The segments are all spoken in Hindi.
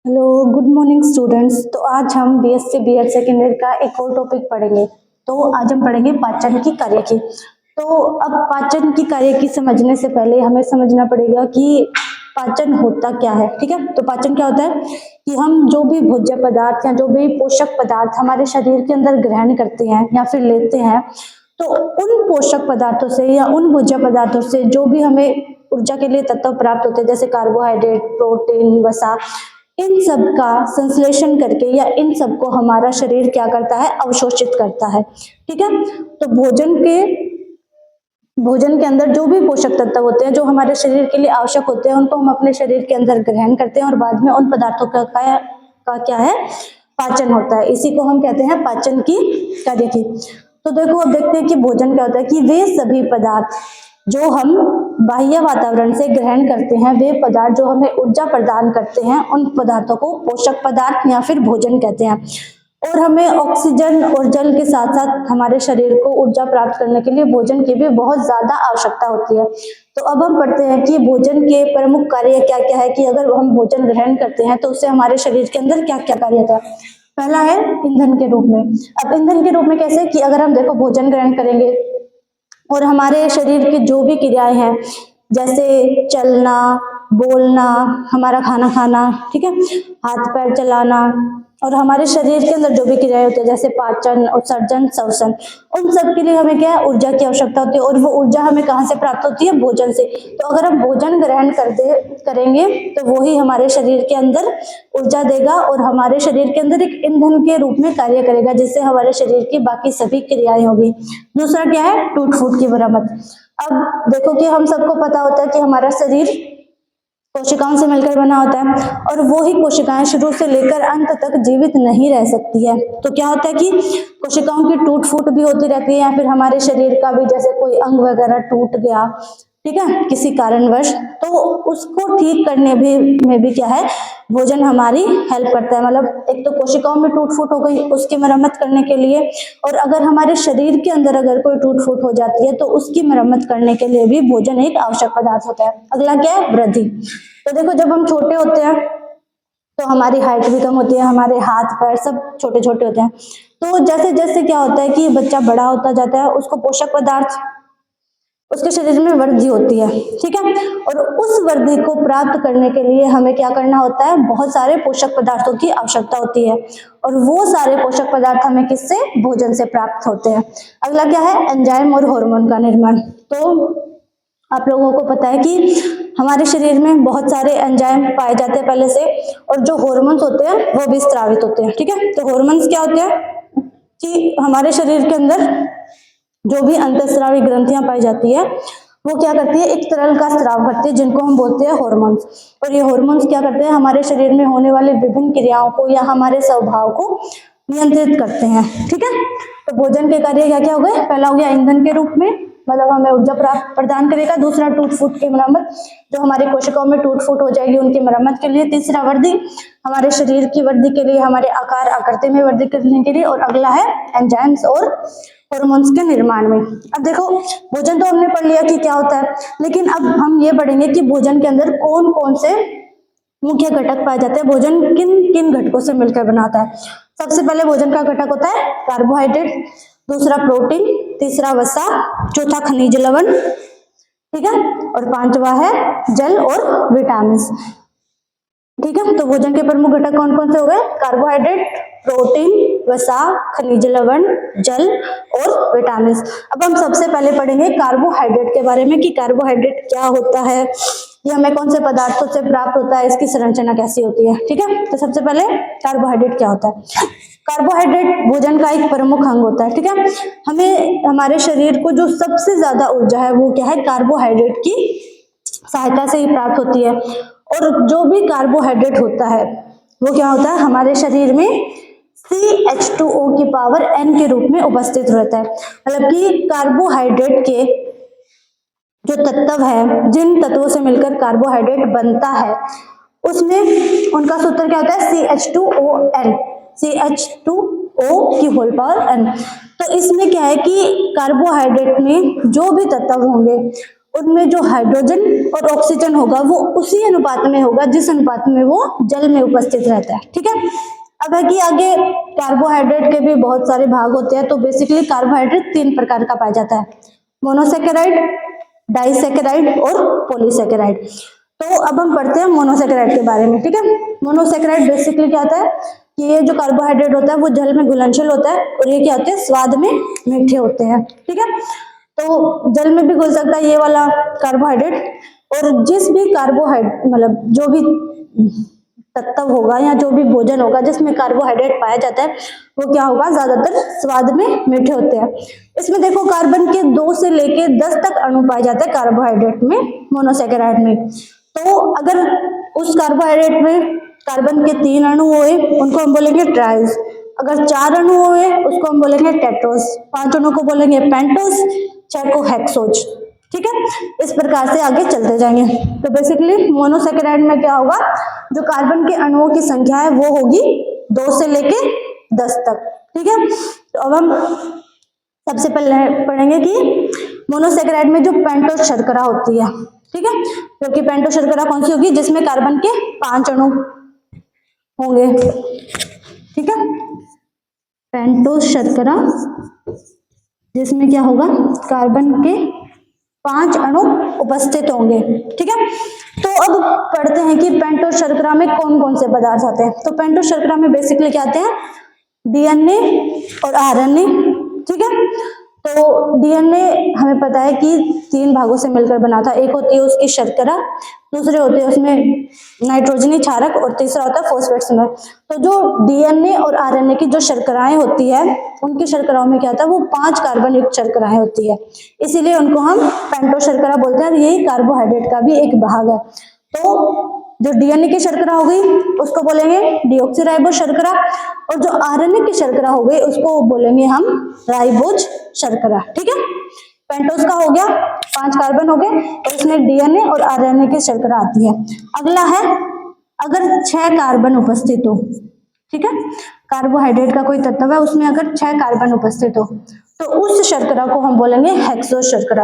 Hello, good morning students. तो आज हम बीएससी बीएड सेकेंड ईयर का एक और टॉपिक पढ़ेंगे। तो आज हम पढ़ेंगे पाचन की कार्यकी। तो अब पाचन की कार्यकी समझने से पहले हमें समझना पड़ेगा कि पाचन होता क्या है। ठीक है, तो पाचन क्या होता है कि हम जो भी भोज्य पदार्थ या जो भी पोषक पदार्थ हमारे शरीर के अंदर ग्रहण करते हैं या फिर लेते हैं, तो उन पोषक पदार्थों से या उन भोज्य पदार्थों से जो भी हमें ऊर्जा के लिए तत्व प्राप्त होते हैं, जैसे कार्बोहाइड्रेट, प्रोटीन, वसा, इन सब का संश्लेषण करके या इन सब को हमारा शरीर क्या करता है, अवशोषित करता है। ठीक है, तो भोजन के अंदर जो भी पोषक तत्व होते हैं जो हमारे शरीर के लिए आवश्यक होते हैं, उनको हम अपने शरीर के अंदर ग्रहण करते हैं और बाद में उन पदार्थों का क्या है, पाचन होता है। इसी को हम कहते हैं पाचन की कार्यकी। तो देखो, अब देखते हैं कि भोजन क्या होता है कि वे सभी पदार्थ जो हम बाह्य वातावरण से ग्रहण करते हैं, वे पदार्थ जो हमें ऊर्जा प्रदान करते हैं, उन पदार्थों को पोषक पदार्थ या फिर भोजन कहते हैं। और हमें ऑक्सीजन और जल के साथ साथ हमारे शरीर को ऊर्जा प्राप्त करने के लिए भोजन की भी बहुत ज्यादा आवश्यकता होती है। तो अब हम पढ़ते हैं कि भोजन के प्रमुख कार्य क्या क्या है, कि अगर हम भोजन ग्रहण करते हैं तो उससे हमारे शरीर के अंदर क्या क्या कार्य होता है। पहला है ईंधन के रूप में। अब ईंधन के रूप में कैसे, कि अगर हम देखो भोजन ग्रहण करेंगे और हमारे शरीर की जो भी क्रियाएं हैं, जैसे चलना, बोलना, हमारा खाना खाना, ठीक है, हाथ पैर चलाना, और हमारे शरीर के अंदर जो भी क्रियाएं होती है जैसे पाचन, उत्सर्जन, श्वसन, उन सब के लिए हमें क्या है, ऊर्जा की आवश्यकता होती है। और वो ऊर्जा हमें कहाँ से प्राप्त होती है, भोजन से। तो अगर हम भोजन ग्रहण करेंगे तो वो ही हमारे शरीर के अंदर ऊर्जा देगा और हमारे शरीर के अंदर एक ईंधन के रूप में कार्य करेगा, जिससे हमारे शरीर की बाकी सभी क्रियाएं होगी। दूसरा क्या है, टूट फूट की मरम्मत। अब देखो कि हम सबको पता होता है कि हमारा शरीर कोशिकाओं से मिलकर बना होता है और वो ही कोशिकाएं शुरू से लेकर अंत तक जीवित नहीं रह सकती है। तो क्या होता है कि कोशिकाओं की टूट फूट भी होती रहती है, या फिर हमारे शरीर का भी जैसे कोई अंग वगैरह टूट गया, ठीक है, किसी कारणवश, तो उसको ठीक करने में भी क्या है, भोजन हमारी हेल्प करता है। मतलब एक तो कोशिकाओं में टूट फूट हो गई, उसकी मरम्मत करने के लिए, और अगर हमारे शरीर के अंदर अगर कोई टूट फूट हो जाती है तो उसकी मरम्मत करने के लिए भी भोजन एक आवश्यक पदार्थ होता है। अगला क्या है, वृद्धि। तो देखो, जब हम छोटे होते हैं तो हमारी हाइट भी कम होती है, हमारे हाथ पैर सब छोटे छोटे होते हैं। तो जैसे जैसे क्या होता है कि बच्चा बड़ा होता जाता है, उसको पोषक पदार्थ, उसके शरीर में वृद्धि होती है, ठीक है, और उस वृद्धि को प्राप्त करने के लिए हमें क्या करना होता है, बहुत सारे पोषक पदार्थों की आवश्यकता होती है। और वो सारे पोषक पदार्थ हमें किससे, भोजन से प्राप्त होते हैं। अगला क्या है, एंजाइम और हार्मोन का निर्माण। तो आप लोगों को पता है कि हमारे शरीर में बहुत सारे एंजाइम पाए जाते हैं पहले से, और जो हार्मोन्स होते हैं वो भी स्रावित होते हैं। ठीक है, तो हार्मोन्स क्या होते हैं कि हमारे शरीर के अंदर जो भी अंतःस्रावी ग्रंथियां पाई जाती है, वो क्या करती है, एक तरल का स्राव करती है, जिनको हम बोलते हैं हार्मोन्स। और ये हार्मोन्स क्या करते हैं, हमारे शरीर में होने वाली विभिन्न क्रियाओं को या हमारे स्वभाव को नियंत्रित करते हैं। ठीक है, तो भोजन के कार्य क्या क्या हो गए, पहला हो गया ईंधन के रूप में, मतलब हमें ऊर्जा प्राप्त प्रदान करेगा। दूसरा, टूट फूट की मरम्मत, जो हमारे कोशिकाओं में टूट फूट हो जाएगी उनकी मरम्मत के लिए। तीसरा, वृद्धि, हमारे शरीर की वृद्धि के लिए, हमारे आकार आकृति में वृद्धि करने के लिए। और अगला है एंजाइम्स और हार्मोन्स के निर्माण में। अब देखो, भोजन तो हमने पढ़ लिया कि क्या होता है, लेकिन अब हम ये पढ़ेंगे कि भोजन के अंदर कौन कौन से मुख्य घटक पाए जाते हैं, भोजन किन किन घटकों से मिलकर बनाता है। सबसे पहले भोजन का घटक होता है कार्बोहाइड्रेट, दूसरा प्रोटीन, तीसरा वसा, चौथा खनिज लवण, ठीक है, और पांचवा है जल और विटामिन। ठीक है, तो भोजन के प्रमुख घटक कौन कौन से हो गए, कार्बोहाइड्रेट, प्रोटीन, वसा, खनिज लवण, जल और विटामिन। अब हम सबसे पहले पढ़ेंगे कार्बोहाइड्रेट के बारे में कि कार्बोहाइड्रेट क्या होता है, ये हमें कौन से पदार्थों से प्राप्त होता है, इसकी संरचना कैसी होती है। ठीक है, तो सबसे पहले कार्बोहाइड्रेट क्या होता है। कार्बोहाइड्रेट भोजन का एक प्रमुख अंग होता है। ठीक है, हमें हमारे शरीर को जो सबसे ज्यादा ऊर्जा है वो क्या है, कार्बोहाइड्रेट की सहायता से ही प्राप्त होती है। और जो भी कार्बोहाइड्रेट होता है वो क्या होता है, हमारे शरीर में CH2O की पावर N के रूप में उपस्थित रहता है। मतलब कि कार्बोहाइड्रेट के जो तत्व है, जिन तत्वों से मिलकर कार्बोहाइड्रेट बनता है, उसमें उनका सूत्र क्या होता है, CH2ON, CH2O की होल पावर N। तो इसमें क्या है कि कार्बोहाइड्रेट में जो भी तत्व होंगे उनमें जो हाइड्रोजन और ऑक्सीजन होगा वो उसी अनुपात में होगा जिस अनुपात में वो जल में उपस्थित रहता है। ठीक है, अब है कि आगे कार्बोहाइड्रेट के भी बहुत सारे भाग होते हैं। तो बेसिकली कार्बोहाइड्रेट 3 प्रकार का पाया जाता है, मोनोसेकेराइड, डाइसेकेराइड और पॉलीसेकेराइड। तो अब हम पढ़ते हैं मोनोसेकेराइड के बारे में। ठीक है, मोनोसेकेराइड बेसिकली क्या होता है कि ये जो कार्बोहाइड्रेट होता है वो जल में घुलनशील होता है और ये क्या होते हैं, स्वाद में मीठे होते हैं। ठीक है, तो जल में भी घुल सकता है ये वाला कार्बोहाइड्रेट, और जिस भी कार्बोहाइड्रेट मतलब जो भी तत्व होगा या जो भी भोजन होगा जिसमें कार्बोहाइड्रेट पाया जाता है वो क्या होगा, ज्यादातर स्वाद में मीठे होते हैं। इसमें देखो कार्बन के 2 से लेके 10 तक अणु पाए जाते हैं कार्बोहाइड्रेट में, मोनोसेकेराइड में। तो अगर उस कार्बोहाइड्रेट में कार्बन के 3 अणु हुए उनको हम बोलेंगे ट्राइज, अगर 4 अणु हुए उसको हम बोलेंगे टेट्रोस, 5 अणु को बोलेंगे पेंटोस, 6 को हेक्सोज। ठीक है, इस प्रकार से आगे चलते जाएंगे। तो बेसिकली मोनोसेकेराइड में क्या होगा, जो कार्बन के अणुओं की संख्या है वो होगी 2 से लेके 10 तक। ठीक है, तो अब हम सबसे पहले पढ़ेंगे कि मोनोसेकेराइड में जो पेंटोस शर्करा होती है। ठीक है, जो कि पेंटोस शर्करा कौन सी होगी, जिसमें कार्बन के 5 अणु होंगे। ठीक है, पेंटोस शर्करा जिसमें क्या होगा, कार्बन के 5 अणु उपस्थित होंगे। ठीक है, तो अब पढ़ते हैं कि पेंटोस शर्करा में कौन कौन से पदार्थ आते हैं। तो पेंटोस शर्करा में बेसिकली क्या आते हैं, डीएनए और आरएनए। ठीक है, तो डीएनए हमें पता है कि 3 भागों से मिलकर बना था, एक होती है उसकी शर्करा, दूसरे होते हैं उसमें नाइट्रोजनी क्षारक और तीसरा होता है फॉस्फेट समूह। तो जो डीएनए और आरएनए की जो शर्कराएं होती है उनकी शर्कराओं में क्या होता है, वो 5 कार्बन युक्त शर्कराएं होती है, इसीलिए उनको हम पेंटोस शर्करा बोलते हैं। यही कार्बोहाइड्रेट का भी एक भाग है। तो जो डीएनए की शर्करा हो गई उसको बोलेंगे डीऑक्सीराइबोस शर्करा, और जो आरएनए की शर्करा हो गई उसको बोलेंगे हम राइबोज शर्करा। ठीक है, पेंटोस का हो गया, 5 कार्बन हो गए और इसमें डीएनए और आरएनए की शर्करा आती है। अगला है अगर 6 कार्बन उपस्थित हो। ठीक है, कार्बोहाइड्रेट का कोई तत्व है उसमें अगर 6 कार्बन उपस्थित हो तो उस शर्करा को हम बोलेंगे हेक्सोज शर्करा।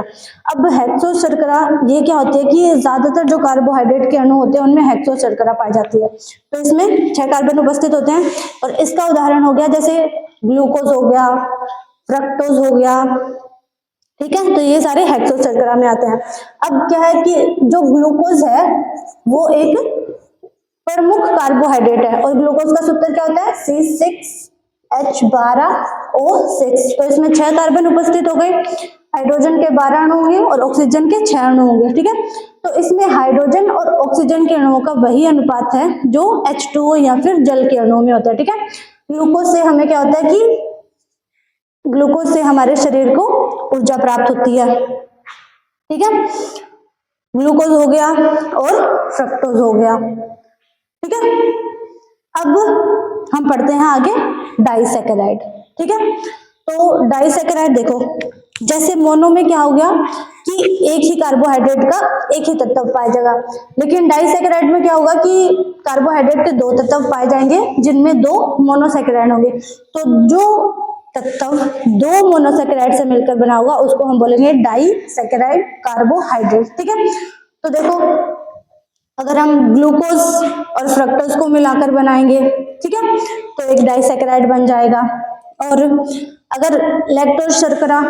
अब हेक्सोज शर्करा ये क्या होती है कि ज्यादातर जो कार्बोहाइड्रेट के अणु होते हैं उनमें हेक्सोज शर्करा पाई जाती है। तो इसमें 6 कार्बन उपस्थित होते हैं और इसका उदाहरण हो गया जैसे ग्लूकोज हो गया, फ्रक्टोज हो गया। ठीक है, तो ये सारे हेक्सोज शर्करा में आते हैं। अब क्या है कि जो ग्लूकोज है वो एक प्रमुख कार्बोहाइड्रेट है और ग्लूकोज का सूत्र क्या होता है, C6H12O6। तो इसमें 6 कार्बन उपस्थित हो गए, हाइड्रोजन के 12 अणु होंगे और ऑक्सीजन के 6 अणु होंगे। ठीक है, तो इसमें हाइड्रोजन और ऑक्सीजन के अणुओं का वही अनुपात है जो H2O या फिर जल के अणुओं में होता है। ठीक है, ग्लूकोज से हमें क्या होता है कि ग्लूकोज से हमारे शरीर को ऊर्जा प्राप्त होती है। ठीक है, ग्लूकोज हो गया और फ्रक्टोज हो गया। ठीक है, अब हम पढ़ते हैं आगे डाइसेकेराइड। ठीक है, तो डाइसेकेराइड देखो जैसे मोनो में क्या हो गया कि एक ही कार्बोहाइड्रेट का एक ही तत्व पाया जाएगा, लेकिन डाइसेकेराइड में क्या होगा कि कार्बोहाइड्रेट के 2 तत्व पाए जाएंगे जिनमें 2 मोनोसेकेराइड होंगे। तो जो तत्व 2 मोनोसेकेराइड से मिलकर बना होगा उसको हम बोलेंगे डाइसेकेराइड कार्बोहाइड्रेट। ठीक है, तो देखो अगर हम ग्लूकोज और फ्रक्टोज को मिलाकर बनाएंगे, ठीक है, तो एक डाइसेकेराइड बन जाएगा। और अगर लैक्टोज शर्करा,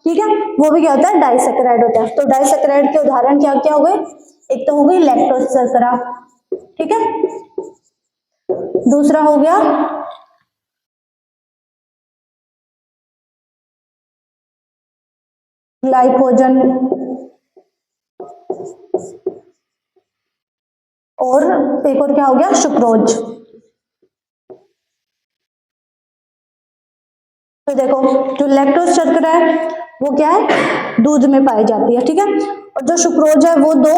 ठीक है, वो भी क्या होता है, डाइसेकेराइड होता है। तो डाइसेकेराइड के उदाहरण क्या क्या हो गए, एक तो हो गई लैक्टोज शर्करा, ठीक है, दूसरा हो गया ग्लाइकोजन और एक और क्या हो गया, सुक्रोज। तो देखो जो लैक्टोज शर्करा है वो क्या है, दूध में पाई जाती है। ठीक है, और जो सुक्रोज है वो 2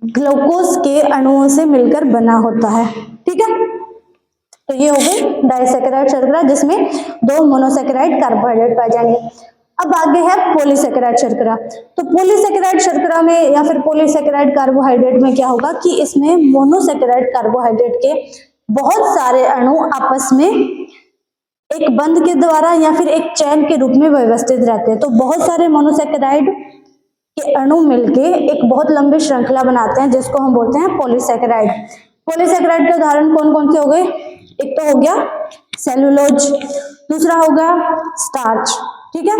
ग्लूकोज के अणुओं से मिलकर बना होता है। ठीक है, तो ये हो गई डाइसेकेराइड शर्करा जिसमें 2 मोनोसेकेराइड कार्बोहाइड्रेट पाए जाएंगे। अब आगे है पॉलीसेकेराइड शर्करा। तो पॉलीसेकेराइड शर्करा में या फिर पॉलीसेकेराइड कार्बोहाइड्रेट में क्या होगा कि इसमें मोनोसेकेराइड कार्बोहाइड्रेट के बहुत सारे अणु आपस में एक बंध के द्वारा या फिर एक चैन के रूप में व्यवस्थित रहते हैं। तो बहुत सारे मोनोसेकेराइड के अणु मिलके एक बहुत लंबी श्रृंखला बनाते हैं जिसको हम बोलते हैं पॉलीसैकेराइड। पॉलीसैकेराइड के उदाहरण कौन कौन से हो गए? एक तो हो गया सेलुलोज, दूसरा हो गया स्टार्च, ठीक है।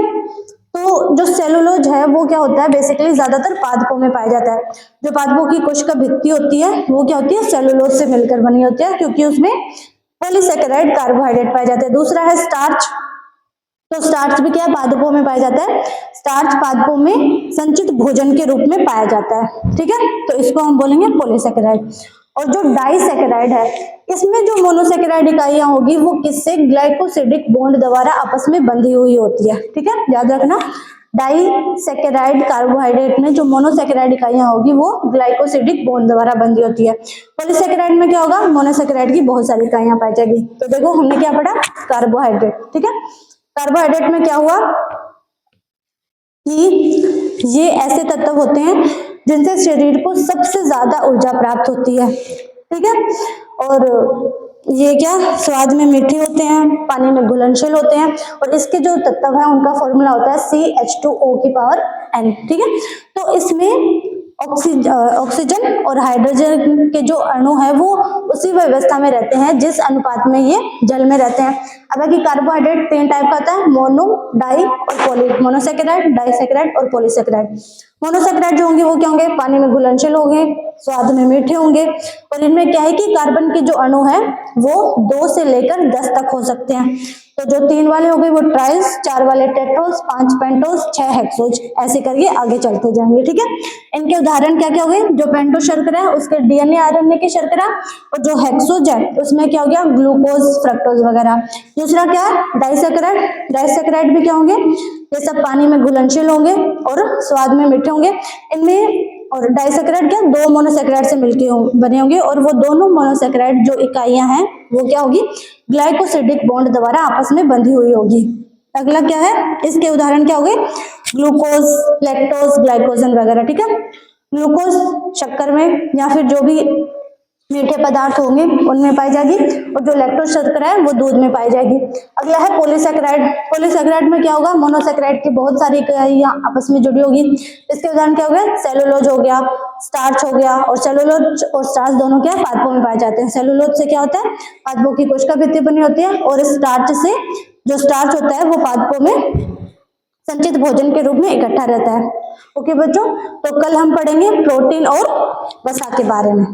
तो जो सेलुलोज है वो क्या होता है, बेसिकली ज्यादातर पादपों में पाया जाता है। जो पादपों की कोशिका भित्ति होती है वो क्या होती है, सेलुलोज से मिलकर बनी होती है, क्योंकि उसमें पॉलीसैकेराइड कार्बोहाइड्रेट पाए जाते हैं। दूसरा है स्टार्च, तो स्टार्च भी क्या पादपों में पाया जाता है, स्टार्च पादपों में संचित भोजन के रूप में पाया जाता है, ठीक है। तो इसको हम बोलेंगे पॉलीसैकेराइड। और जो डाइसैकेराइड है, इसमें जो मोनोसैकेराइड इकाइयां होगी वो किससे, ग्लाइकोसिडिक बॉन्ड द्वारा आपस में बंधी हुई होती है, ठीक है, याद रखना। डाइसैकेराइड कार्बोहाइड्रेट में जो मोनोसैकेराइड इकाइयां होगी वो ग्लाइकोसिडिक बॉन्ड द्वारा बंधी होती है। पॉलीसैकेराइड में क्या होगा, मोनोसैकेराइड की बहुत सारी इकाइयां पाई जाएगी। तो देखो हमने क्या पढ़ा, कार्बोहाइड्रेट, ठीक है। कार्बोहाइड्रेट में क्या हुआ कि ये ऐसे तत्व होते हैं जिनसे शरीर को सबसे ज्यादा ऊर्जा प्राप्त होती है, ठीक है। और ये क्या स्वाद में मीठे होते हैं, पानी में घुलनशील होते हैं, और इसके जो तत्व है उनका फॉर्मूला होता है CH2O की पावर n, ठीक है। तो इसमें ऑक्सीजन और हाइड्रोजन के जो अणु है वो उसी व्यवस्था में रहते हैं जिस अनुपात में ये जल में रहते हैं। अब बाकी कार्बोहाइड्रेट 3 टाइप का होता है, मोनो, डाई और पॉली। मोनोसैकेराइड, डाइसैकेराइड और पॉलीसैकेराइड। मोनोसैकेराइड जो होंगे वो क्या होंगे, पानी में घुलनशील होंगे, स्वाद में मीठे होंगे, और इनमें क्या है कि कार्बन के जो अणु है वो 2 से लेकर 10 तक हो सकते हैं। तो जो 3 वाले हो गए वो ट्राइस, 4 वाले टेट्रोस, 5 पेंटोस, 6 हेक्सोज, ऐसे करके आगे चलते जाएंगे, ठीक है। इनके उदाहरण क्या क्या हो गए, जो पेंटोस शर्करा है उसके डीएनए आरएनए की शर्करा, और जो हेक्सोज है उसमें क्या हो गया, ग्लूकोज, फ्रक्टोज वगैरह। दूसरा क्या है, डाइसैकेराइड। डाइसैकेराइड भी क्या होंगे, ये सब पानी में घुलनशील होंगे और स्वाद में मीठे होंगे। इनमें और डाइसैकेराइड क्या, 2 मोनोसैकेराइड से मिलके बने होंगे, और वो दोनों मोनोसैकेराइड जो इकाइयां हैं वो क्या होगी, ग्लाइकोसिडिक बॉन्ड द्वारा आपस में बंधी हुई होगी। अगला क्या है, इसके उदाहरण क्या हो गए, ग्लूकोज, लैक्टोज, ग्लाइकोजन वगैरह, ठीक है। ग्लूकोज शक्कर में या फिर जो भी मीठे पदार्थ होंगे उनमें पाई जाएगी, और जो लैक्टोज शर्करा है वो दूध में पाई जाएगी। अगला है पॉलीसैकेराइड। पॉलीसैकेराइड में क्या होगा, मोनोसैकेराइड की बहुत सारी इकाइयां आपस में जुड़ी होगी। इसके उदाहरण क्या हो गया, सेलुलोज हो गया, स्टार्च हो गया, और सेलुलोज और स्टार्च दोनों क्या पादपों में पाए जाते हैं। सेलुलोज से क्या होता है, पादपों की कोशिका भित्ति बनी होती है, और स्टार्च से जो स्टार्च होता है वो पादपों में संचित भोजन के रूप में इकट्ठा रहता है। ओके बच्चों, तो कल हम पढ़ेंगे प्रोटीन और वसा के बारे में।